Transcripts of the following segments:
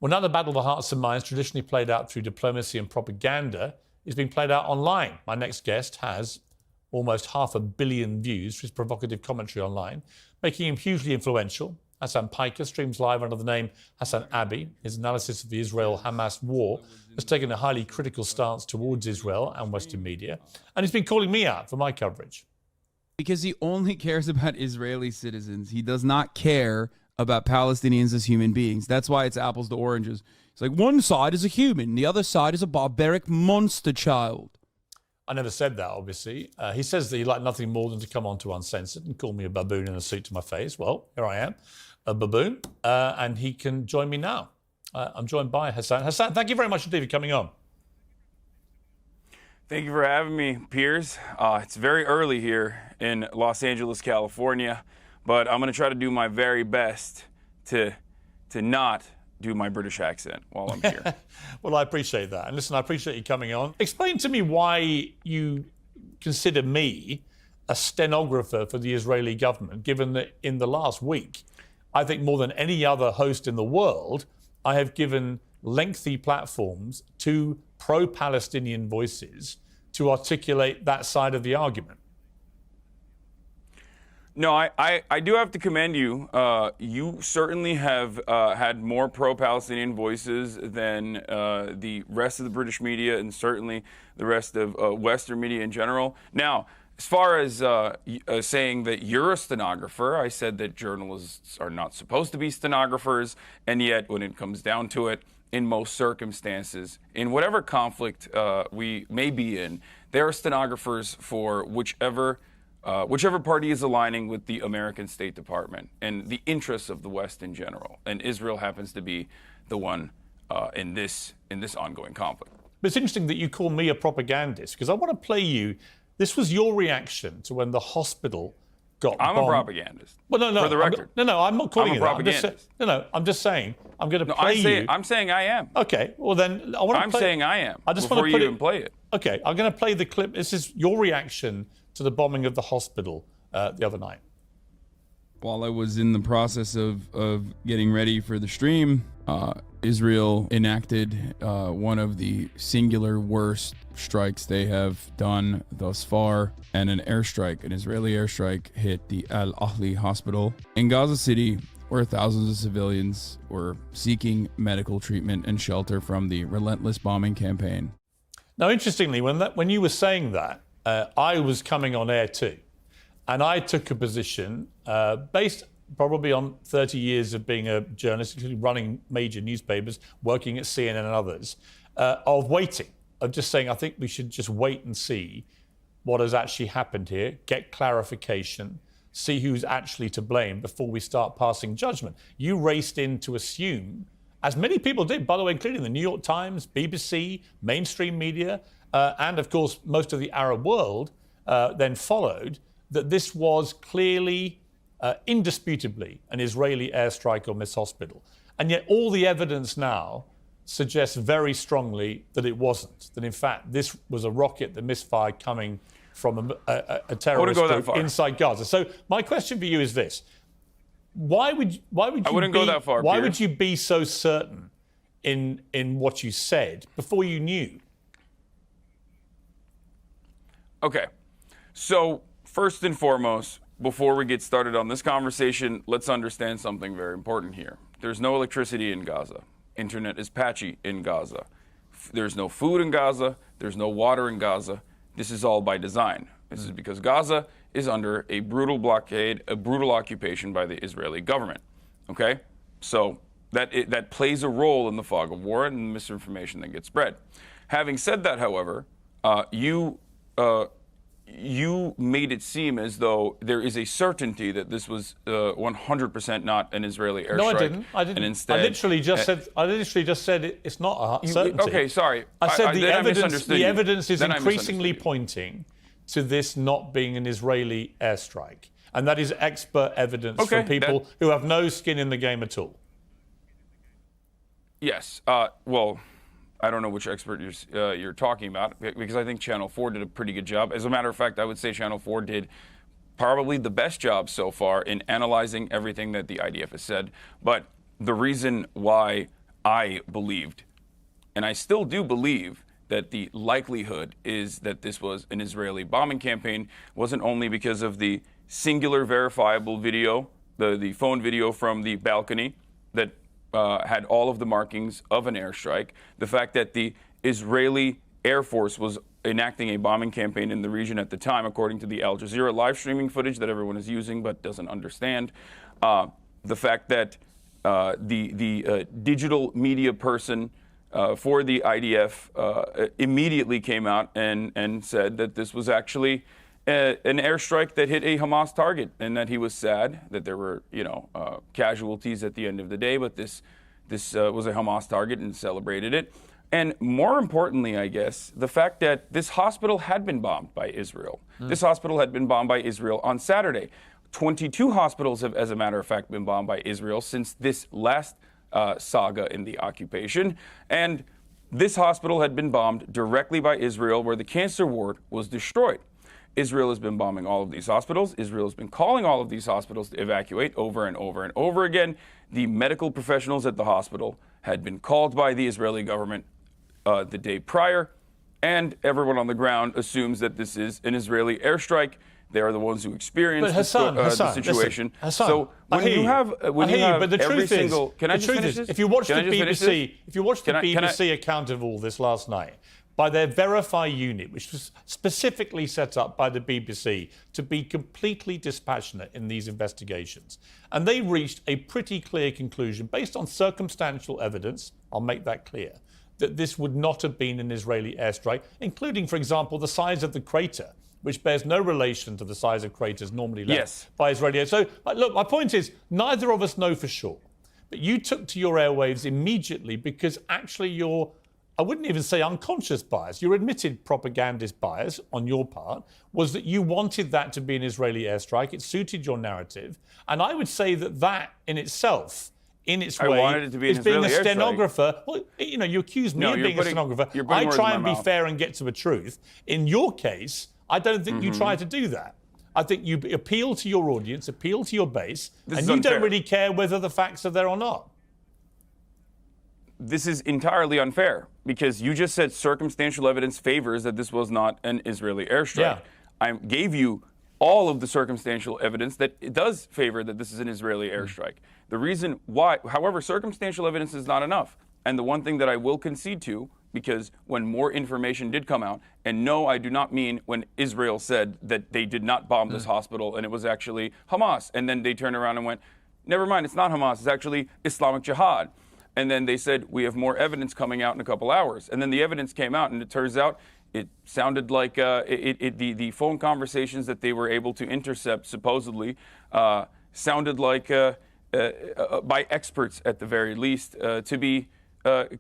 Well, now the battle of the hearts and minds, traditionally played out through diplomacy and propaganda, is being played out online. My next guest has almost 500 million views for his provocative commentary online, making him hugely influential. hasanABI streams live under the name hasanABI. His analysis of the Israel-Hamas war has taken a highly critical stance towards Israel and Western media, and he's been calling me out for my coverage. Because he only cares about Israeli citizens. He does not care about Palestinians as human beings. That's why it's apples to oranges. It's like one side is a human, the other side is a barbaric monster child. I never said that, obviously. He says that he'd like nothing more than to come on to Uncensored and call me a baboon in a suit to my face. Well, here I am, a baboon, and he can join me now. I'm joined by Hasan. Hasan, thank you very much indeed for coming on. Thank you for having me, Piers. It's very early here in Los Angeles, California, but I'm going to try to do my very best to not do my British accent while I'm here. Well, I appreciate that. And listen, I appreciate you coming on. Explain to me why you consider me a stenographer for the Israeli government, given that in the last week, I think more than any other host in the world, I have given lengthy platforms to pro-Palestinian voices to articulate that side of the argument. No, I do have to commend you. You certainly have had more pro-Palestinian voices than the rest of the British media and certainly the rest of Western media in general. Now, as far as saying that you're a stenographer, I said that journalists are not supposed to be stenographers, and yet when it comes down to it, in most circumstances, in whatever conflict we may be in, there are stenographers for whichever party is aligning with the American State Department and the interests of the West in general. And Israel happens to be the one in this ongoing conflict. But it's interesting that you call me a propagandist, because I want to play you. This was your reaction to when the hospital got bombed. I'm a propagandist. Well, no. For the record. I'm not calling you that. I'm just saying, I'm going to play you. I'm saying I am. Okay, well then, I want to I'm saying I am. I just want to even play it. Okay, I'm going to play the clip. This is your reaction to the bombing of the hospital the other night. While I was in the process of getting ready for the stream, Israel enacted one of the singular worst strikes they have done thus far, and an Israeli airstrike hit the Al Ahli hospital in Gaza City, where thousands of civilians were seeking medical treatment and shelter from the relentless bombing campaign. Now, interestingly, when you were saying that, I was coming on air too, and I took a position based probably on 30 years of being a journalist, including running major newspapers, working at CNN and others, of waiting, of just saying, I think we should just wait and see what has actually happened here, get clarification, see who's actually to blame before we start passing judgment. You raced in to assume, as many people did, by the way, including the New York Times, BBC, mainstream media, and of course, most of the Arab world then followed, that this was clearly, indisputably, an Israeli airstrike on this hospital. And yet all the evidence now suggests very strongly that it wasn't, that in fact this was a rocket that misfired coming from a terrorist group inside Gaza. So my question for you is this. Why would you would you be so certain in what you said before you knew? Okay, so first and foremost, before we get started on this conversation, let's understand something very important here. There's no electricity in Gaza. Internet is patchy in Gaza. There's no food in Gaza. There's no water in Gaza. This is all by design. This is because Gaza is under a brutal blockade, a brutal occupation by the Israeli government. Okay? So that plays a role in the fog of war and the misinformation that gets spread. Having said that, however, you made it seem as though there is a certainty that this was 100% not an Israeli airstrike. No, I didn't. And instead, I literally just said it's not a certainty. Okay, sorry. I said the evidence is increasingly pointing to this not being an Israeli airstrike, and that is expert evidence from people who have no skin in the game at all. Yes. Well, I don't know which expert you're talking about, because I think Channel 4 did a pretty good job. As a matter of fact, I would say Channel 4 did probably the best job so far in analyzing everything that the IDF has said. But the reason why I believed, and I still do believe, that the likelihood is that this was an Israeli bombing campaign wasn't only because of the singular verifiable video, the phone video from the balcony that had all of the markings of an airstrike, the fact that the Israeli Air Force was enacting a bombing campaign in the region at the time, according to the Al Jazeera live streaming footage that everyone is using but doesn't understand, the fact that the digital media person for the IDF immediately came out and said that this was actually an airstrike that hit a Hamas target, and that he was sad that there were, casualties at the end of the day, but this was a Hamas target, and celebrated it. And more importantly, I guess, the fact that this hospital had been bombed by Israel. This hospital had been bombed by Israel on Saturday. 22 hospitals have, as a matter of fact, been bombed by Israel since this last saga in the occupation. And this hospital had been bombed directly by Israel, where the cancer ward was destroyed. Israel has been bombing all of these hospitals. Israel has been calling all of these hospitals to evacuate over and over and over again. The medical professionals at the hospital had been called by the Israeli government the day prior, and everyone on the ground assumes that this is an Israeli airstrike. They are the ones who experienced the situation. Listen, so when you have but the every truth single, is, can I just finish this? if you watch the Can I just finish this? BBC account of all this last night, by their Verify unit, which was specifically set up by the BBC to be completely dispassionate in these investigations, and they reached a pretty clear conclusion based on circumstantial evidence, I'll make that clear, that this would not have been an Israeli airstrike, including, for example, the size of the crater, which bears no relation to the size of craters normally left by Israeli. So, look, my point is, neither of us know for sure. But you took to your airwaves immediately because actually your, I wouldn't even say unconscious bias, your admitted propagandist bias on your part was that you wanted that to be an Israeli airstrike. It suited your narrative. And I would say that that in itself, in its way, wanted it to be an is being a Israeli airstrike. stenographer. Well, you accuse me of being a stenographer. I try and be fair and get to the truth. In your case, I don't think you try to do that. I think you appeal to your audience, appeal to your base, and you don't really care whether the facts are there or not. This is entirely unfair because you just said circumstantial evidence favors that this was not an Israeli airstrike. Yeah. I gave you all of the circumstantial evidence that it does favor that this is an Israeli airstrike. The reason why, however, circumstantial evidence is not enough. And the one thing that I will concede to, because when more information did come out, and no, I do not mean when Israel said that they did not bomb this hospital and it was actually Hamas, and then they turned around and went, never mind, it's not Hamas, it's actually Islamic Jihad. And then they said, we have more evidence coming out in a couple hours. And then the evidence came out, and it turns out it sounded like the phone conversations that they were able to intercept, supposedly, sounded like, by experts at the very least, to be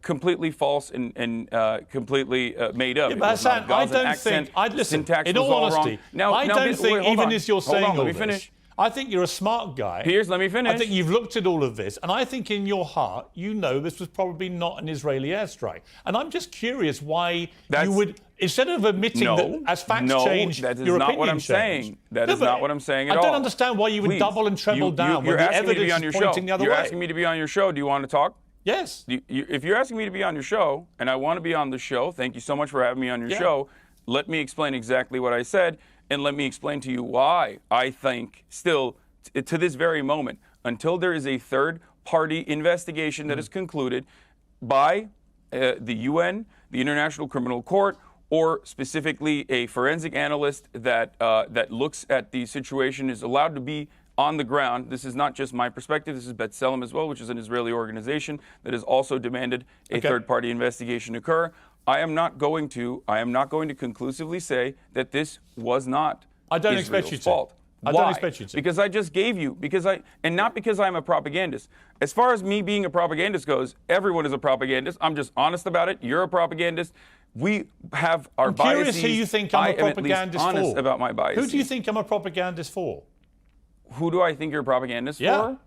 completely false and completely made up. Yeah, but Hassan, I don't think, listen, in all honesty, I don't think, even as you're saying all this, I think you're a smart guy. Piers, let me finish. I think you've looked at all of this, and I think in your heart, you know this was probably not an Israeli airstrike. And I'm just curious why you would, instead of admitting that as facts change, that is your not opinion what I'm change. saying. That is not what I'm saying at all. I don't understand why you would double and treble down when the evidence is pointing the other way. You're asking me to be on your show. Do you want to talk? Yes. If you're asking me to be on your show, and I want to be on the show, thank you so much for having me on your show. Let me explain exactly what I said, and let me explain to you why I think still, to this very moment, until there is a third-party investigation that is concluded by the UN, the International Criminal Court, or specifically a forensic analyst that looks at the situation, is allowed to be on the ground. This is not just my perspective. This is B'Tselem as well, which is an Israeli organization that has also demanded a third-party investigation occur. I am not going to conclusively say that this was not Israel's fault. I don't expect you to. Because I just gave you, and not because I'm a propagandist. As far as me being a propagandist goes, everyone is a propagandist. I'm just honest about it. You're a propagandist. We have our biases. I'm curious who you think I'm a propagandist for. Honest about my biases. Who do you think I'm a propagandist for? Who do I think you're a propagandist for?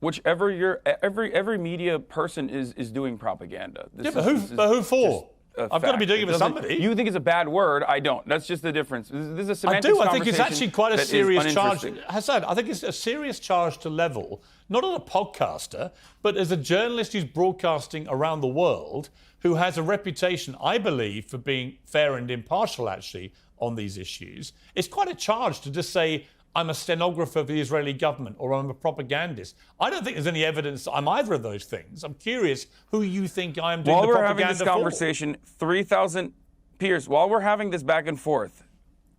Whichever every media person is doing propaganda. But who for? I've got to be doing it for somebody. You think it's a bad word. I don't. That's just the difference. This is a semantics I do. I conversation. think it's actually quite a serious charge. uninteresting. Hassan, I think it's a serious charge to level, not as a podcaster, but as a journalist who's broadcasting around the world, who has a reputation, I believe, for being fair and impartial, actually, on these issues. It's quite a charge to just say, I'm a stenographer for the Israeli government or I'm a propagandist. I don't think there's any evidence that I'm either of those things. I'm curious who you think I am doing While the we're propaganda having this for. conversation, 3,000, Piers, while we're having this back and forth,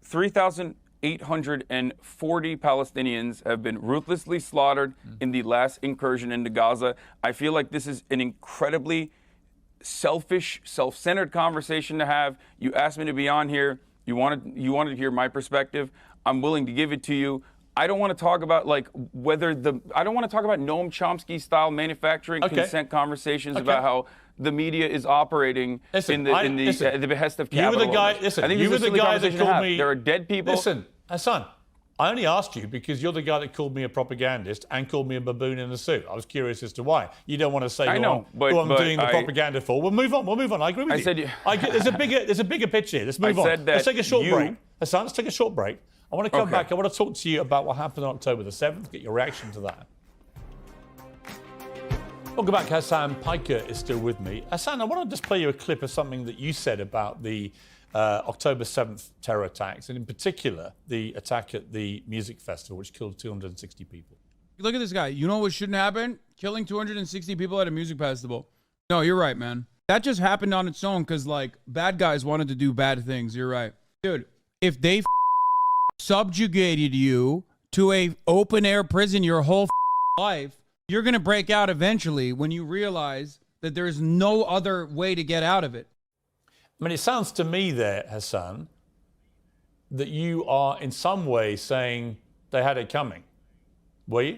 3,840 Palestinians have been ruthlessly slaughtered in the last incursion into Gaza. I feel like this is an incredibly selfish, self-centered conversation to have. You asked me to be on here. You wanted to hear my perspective. I'm willing to give it to you. I don't want to talk about I don't want to talk about Noam Chomsky style manufacturing consent conversations about how the media is operating in the behest of capital. You were the guy. Listen, I think you were the guy that called me. There are dead people. Listen, Hassan, I only asked you because you're the guy that called me a propagandist and called me a baboon in a suit. I was curious as to why. You don't want to say who I'm doing the propaganda for. We'll move on. I agree with you. There's a bigger picture here. Let's move on. Let's take a short break. Hassan, let's take a short break. I want to come back. I want to talk to you about what happened on October the 7th, get your reaction to that. Welcome back. Hassan Piker is still with me. Hassan, I want to just play you a clip of something that you said about the October 7th terror attacks, and in particular, the attack at the music festival, which killed 260 people. Look at this guy. You know what shouldn't happen? Killing 260 people at a music festival. No, you're right, man. That just happened on its own because, bad guys wanted to do bad things. You're right. Dude, if they subjugated you to a open-air prison your whole life, you're going to break out eventually when you realize that there's no other way to get out of it. I mean, it sounds to me there, Hassan, that you are in some way saying they had it coming. Were you?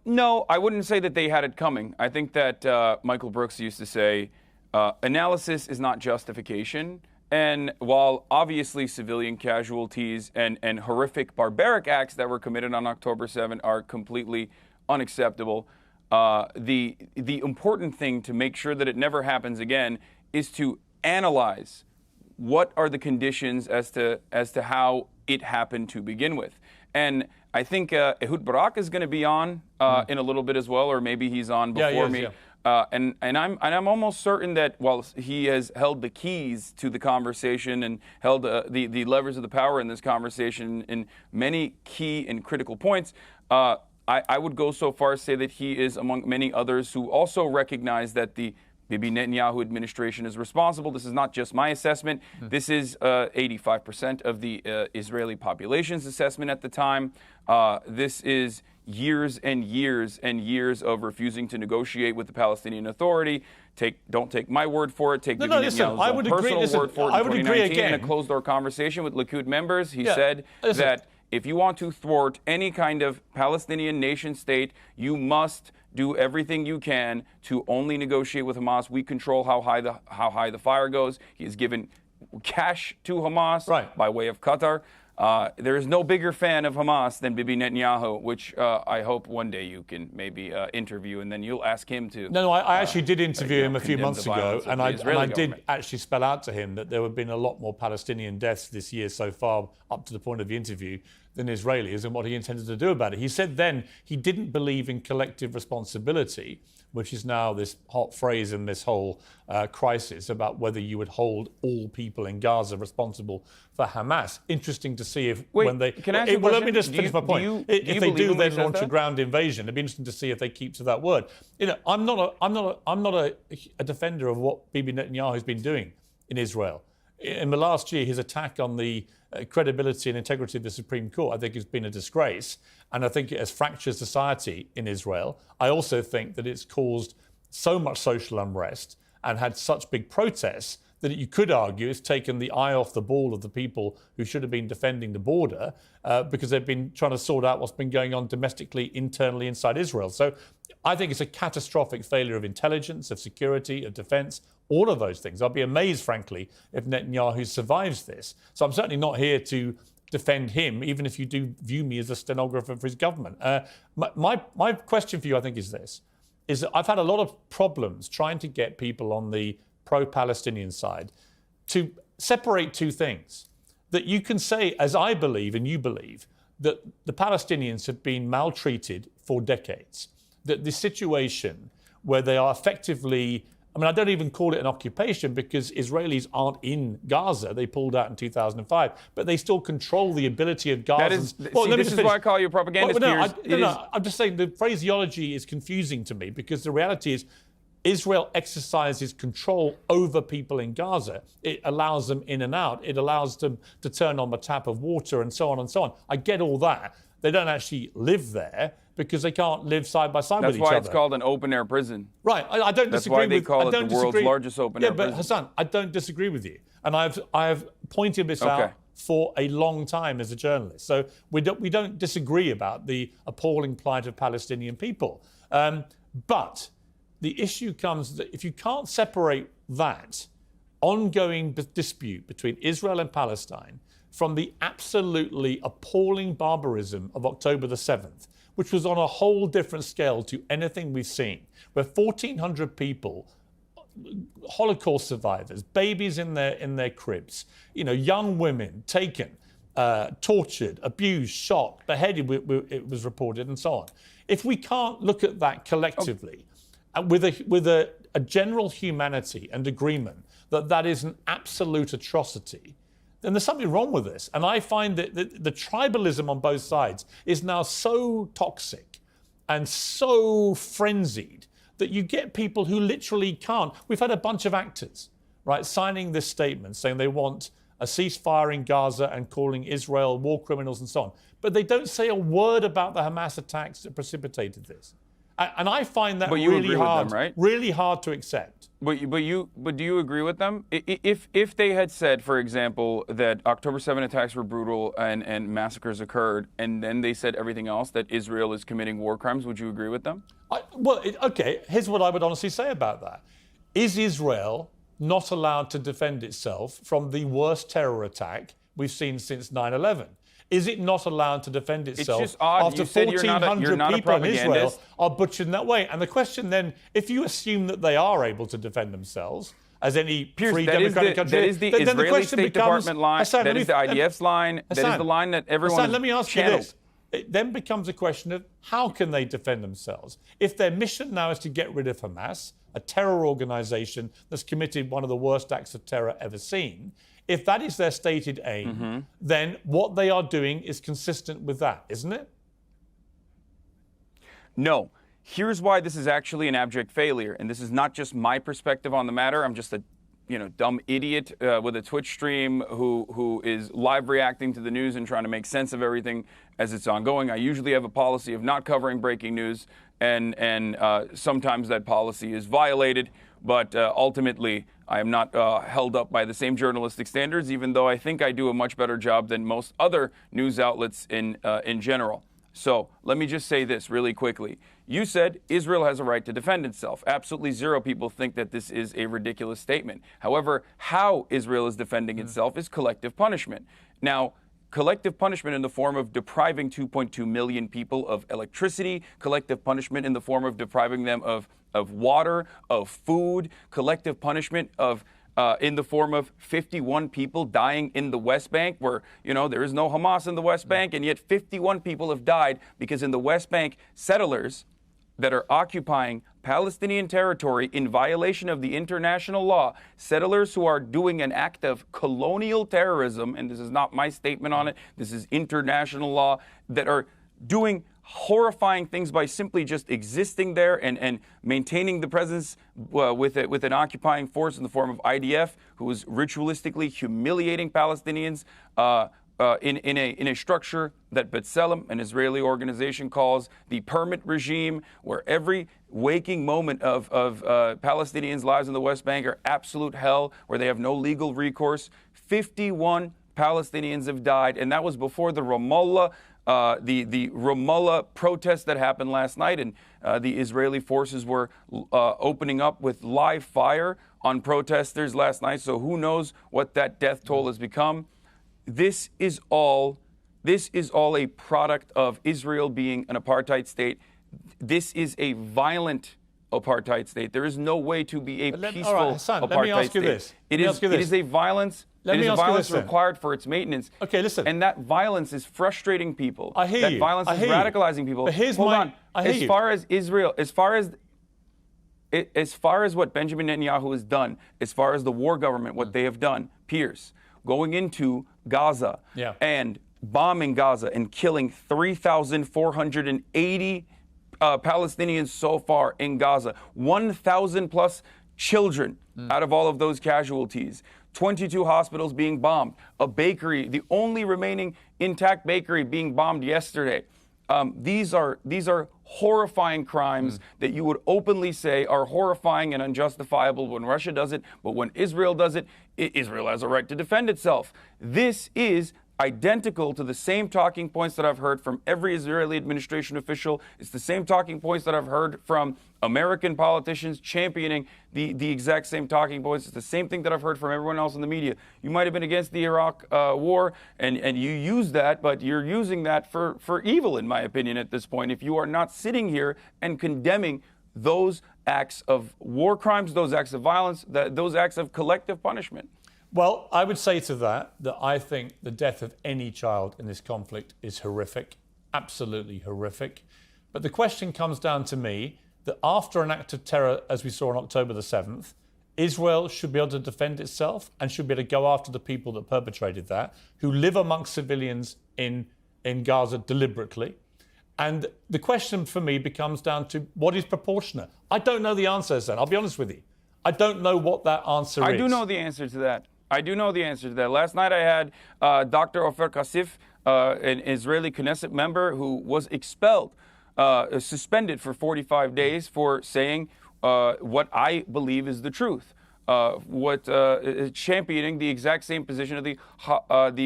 No, I wouldn't say that they had it coming. I think that Michael Brooks used to say, analysis is not justification. And while obviously civilian casualties and horrific barbaric acts that were committed on October 7 are completely unacceptable, the important thing to make sure that it never happens again is to analyze what are the conditions as to how it happened to begin with. And I think Ehud Barak is going to be on in a little bit as well, or maybe he's on before me. Yeah. And I'm almost certain that while he has held the keys to the conversation and held the levers of the power in this conversation in many key and critical points, I would go so far as to say that he is among many others who also recognize that the Bibi Netanyahu administration is responsible. This is not just my assessment. This is 85% of the Israeli population's assessment at the time. This is years and years and years of refusing to negotiate with the Palestinian Authority. Don't take my word for it. Take Bibi Netanyahu's personal word for it. I would agree again. In a closed-door conversation with Likud members, he said that if you want to thwart any kind of Palestinian nation state, you must do everything you can to only negotiate with Hamas. We control how high the fire goes. He has given cash to Hamas by way of Qatar. There is no bigger fan of Hamas than Bibi Netanyahu, which I hope one day you can maybe interview, and then you'll ask him to. No, I actually did interview him a few months ago, and I did actually spell out to him that there have been a lot more Palestinian deaths this year so far, up to the point of the interview, than Israelis, and what he intended to do about it. He said then he didn't believe in collective responsibility, which is now this hot phrase in this whole crisis about whether you would hold all people in Gaza responsible for Hamas. Interesting to see if when they... Can I ask you a question? Let me just finish my point. If they do then launch a ground invasion, it'd be interesting to see if they keep to that word. You know, I'm not a defender of what Bibi Netanyahu has been doing in Israel. In the last year, his attack on the credibility and integrity of the Supreme Court, I think, has been a disgrace. And I think it has fractured society in Israel. I also think that it's caused so much social unrest and had such big protests that you could argue it's taken the eye off the ball of the people who should have been defending the border because they've been trying to sort out what's been going on domestically, internally inside Israel. So I think it's a catastrophic failure of intelligence, of security, of defense, all of those things. I'll be amazed, frankly, if Netanyahu survives this. So I'm certainly not here to defend him, even if you do view me as a stenographer for his government. My question for you, I think, is this. is that I've had a lot of problems trying to get people on the pro-Palestinian side to separate two things. That you can say, as I believe and you believe, that the Palestinians have been maltreated for decades. That the situation where they are effectively, I mean, I don't even call it an occupation because Israelis aren't in Gaza. They pulled out in 2005, but they still control the ability of Gaza. This is why I call you a propagandist. I'm just saying the phraseology is confusing to me because the reality is Israel exercises control over people in Gaza. It allows them in and out. It allows them to turn on the tap of water and so on and so on. I get all that. They don't actually live there because they can't live side by side with each other. That's why it's called an open-air prison. Right. I don't disagree with... That's why they call it the world's largest open-air prison. Yeah, but Hassan, I don't disagree with you. And I've pointed this out for a long time as a journalist. So we don't disagree about the appalling plight of Palestinian people. But the issue comes that if you can't separate that ongoing dispute between Israel and Palestine from the absolutely appalling barbarism of October the 7th, which was on a whole different scale to anything we've seen, where 1,400 people, Holocaust survivors, babies in their cribs, young women taken, tortured, abused, shot, beheaded, it was reported, and so on. If we can't look at that collectively, with a general humanity and agreement that is an absolute atrocity, then there's something wrong with this. And I find that the tribalism on both sides is now so toxic and so frenzied that you get people who literally can't. We've had a bunch of actors, right, signing this statement saying they want a ceasefire in Gaza and calling Israel war criminals and so on. But they don't say a word about the Hamas attacks that precipitated this. And I find that really hard, them, right? Really hard to accept. But do you agree with them? If they had said, for example, that October 7 attacks were brutal and massacres occurred, and then they said everything else, that Israel is committing war crimes, would you agree with them? Okay, here's what I would honestly say about that. Is Israel not allowed to defend itself from the worst terror attack we've seen since 9/11? Is it not allowed to defend itself after 1,400 people in Israel are butchered in that way? And the question then, if you assume that they are able to defend themselves, as any free democratic country, that is the Israeli State Department line, that is the IDF's line, that is the line that everyone Hassan, let me ask channeled. you this. It then becomes a question of how can they defend themselves? If their mission now is to get rid of Hamas, a terror organization that's committed one of the worst acts of terror ever seen, if that is their stated aim, then what they are doing is consistent with that, isn't it? No. Here's why this is actually an abject failure, and this is not just my perspective on the matter. I'm just a dumb idiot with a Twitch stream who is live reacting to the news and trying to make sense of everything as it's ongoing. I usually have a policy of not covering breaking news, and sometimes that policy is violated, but ultimately I am not held up by the same journalistic standards, even though I think I do a much better job than most other news outlets in general. So let me just say this really quickly. You said Israel has a right to defend itself. Absolutely zero people think that this is a ridiculous statement. However, how Israel is defending itself is collective punishment. Now, collective punishment in the form of depriving 2.2 million people of electricity, collective punishment in the form of depriving them of water, of food, collective punishment of in the form of 51 people dying in the West Bank, where, there is no Hamas in the West Bank, and yet 51 people have died because in the West Bank, settlers that are occupying Palestinian territory in violation of the international law, settlers who are doing an act of colonial terrorism, and this is not my statement on it, this is international law, that are doing horrifying things by simply just existing there and maintaining the presence with an occupying force in the form of IDF, who is ritualistically humiliating Palestinians in a structure that B'Tselem, an Israeli organization, calls the permit regime, where every waking moment of Palestinians' lives in the West Bank are absolute hell, where they have no legal recourse. 51 Palestinians have died, and that was before the Ramallah protest that happened last night, and the Israeli forces were opening up with live fire on protesters last night. So who knows what that death toll has become. This is all a product of Israel being an apartheid state. This is a violent apartheid state. There is no way to be a peaceful all right, Hassan, apartheid let me ask you state. this. It is a violence. Let It me is a ask you violence this, then. required for its maintenance. Okay, listen. And that violence is frustrating people. I hear that you. violence I is hear you. radicalizing people. But here's Hold my- on. I hear as you. far as Israel, as far as what Benjamin Netanyahu has done, as far as the war government, what they have done, Pierce, going into Gaza Yeah. and bombing Gaza and killing 3,480 Palestinians so far in Gaza, 1,000 plus children out of all of those casualties, 22 hospitals being bombed, a bakery, the only remaining intact bakery being bombed yesterday. These are horrifying crimes that you would openly say are horrifying and unjustifiable when Russia does it, but when Israel does it, Israel has a right to defend itself. This is identical to the same talking points that I've heard from every Israeli administration official. It's the same talking points that I've heard from American politicians championing the exact same talking points. It's the same thing that I've heard from everyone else in the media. You might have been against the Iraq war and you use that, but you're using that for evil, in my opinion, at this point. If you are not sitting here and condemning those acts of war crimes, those acts of violence, those acts of collective punishment. Well, I would say to that I think the death of any child in this conflict is horrific, absolutely horrific. But the question comes down to me that after an act of terror, as we saw on October the 7th, Israel should be able to defend itself and should be able to go after the people that perpetrated that, who live amongst civilians in Gaza deliberately. And the question for me becomes down to what is proportionate. I don't know the answer, Hassan. I'll be honest with you. I don't know what that answer is. I do know the answer to that. Last night I had Dr. Ofer Kassif, an Israeli Knesset member who was expelled, suspended for 45 days for saying what I believe is the truth. Championing the exact same position of the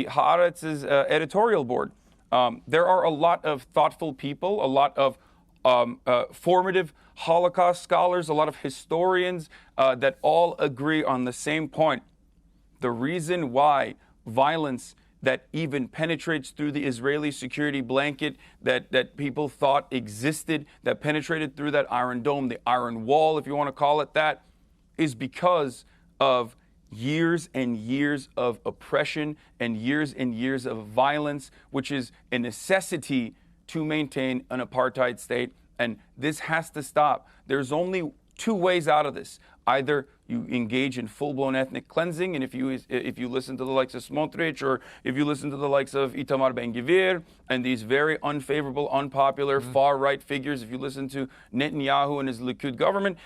Haaretz's editorial board. There are a lot of thoughtful people, a lot of formative Holocaust scholars, a lot of historians that all agree on the same point. The reason why violence that even penetrates through the Israeli security blanket that people thought existed, that penetrated through that Iron Dome, the Iron Wall, if you want to call it that, is because of years and years of oppression and years of violence, which is a necessity to maintain an apartheid state. And this has to stop. There's only two ways out of this. Either you engage in full-blown ethnic cleansing, and if you listen to the likes of Smotrich, or if you listen to the likes of Itamar Ben-Gvir and these very unfavorable, unpopular, far-right figures, if you listen to Netanyahu and his Likud government,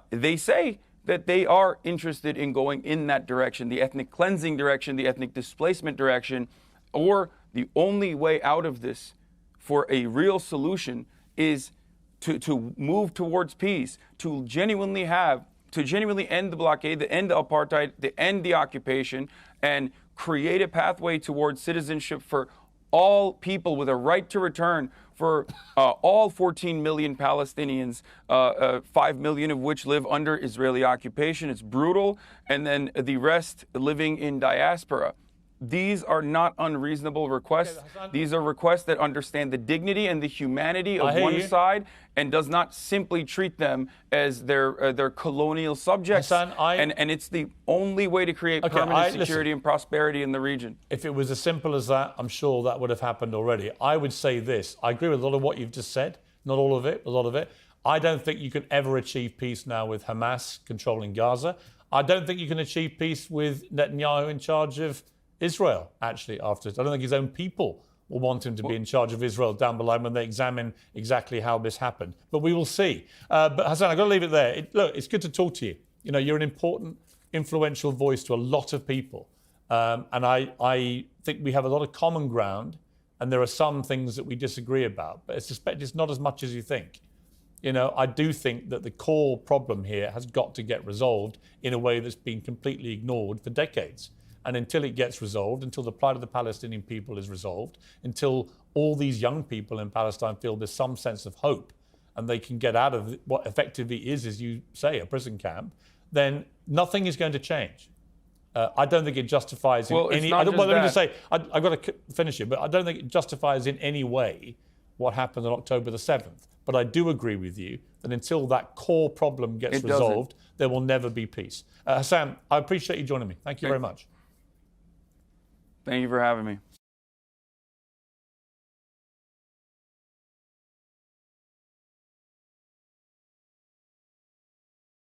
they say that they are interested in going in that direction, the ethnic cleansing direction, the ethnic displacement direction, or the only way out of this for a real solution is to move towards peace, to genuinely end the blockade, to end the apartheid, to end the occupation, and create a pathway towards citizenship for all people with a right to return, for all 14 million Palestinians, 5 million of which live under Israeli occupation. It's brutal. And then the rest living in diaspora. These are not unreasonable requests. These are requests that understand the dignity and the humanity of one side and does not simply treat them as their colonial subjects. Hassan, and it's the only way to create permanent security and prosperity in the region. If it was as simple as that, I'm sure that would have happened already. I would say this. I agree with a lot of what you've just said. Not all of it, a lot of it. I don't think you can ever achieve peace now with Hamas controlling Gaza. I don't think you can achieve peace with Netanyahu in charge of Israel, actually, afterwards. I don't think his own people will want him to be in charge of Israel down below when they examine exactly how this happened. But we will see. But Hassan, I've got to leave it there. Look, it's good to talk to you. You know, you're an important, influential voice to a lot of people. And I think we have a lot of common ground, and there are some things that we disagree about. But I suspect it's not as much as you think. You know, I do think that the core problem here has got to get resolved in a way that's been completely ignored for decades. And until it gets resolved, until the plight of the Palestinian people is resolved, until all these young people in Palestine feel there's some sense of hope and they can get out of what effectively is, as you say, a prison camp, then nothing is going to change. I don't think it justifies in any... Let me just say, I've got to finish it, but I don't think it justifies in any way what happened on October the 7th. But I do agree with you that until that core problem gets It doesn't. resolved, there will never be peace. Hassan, I appreciate you joining me. Thank you very much. Thank you for having me.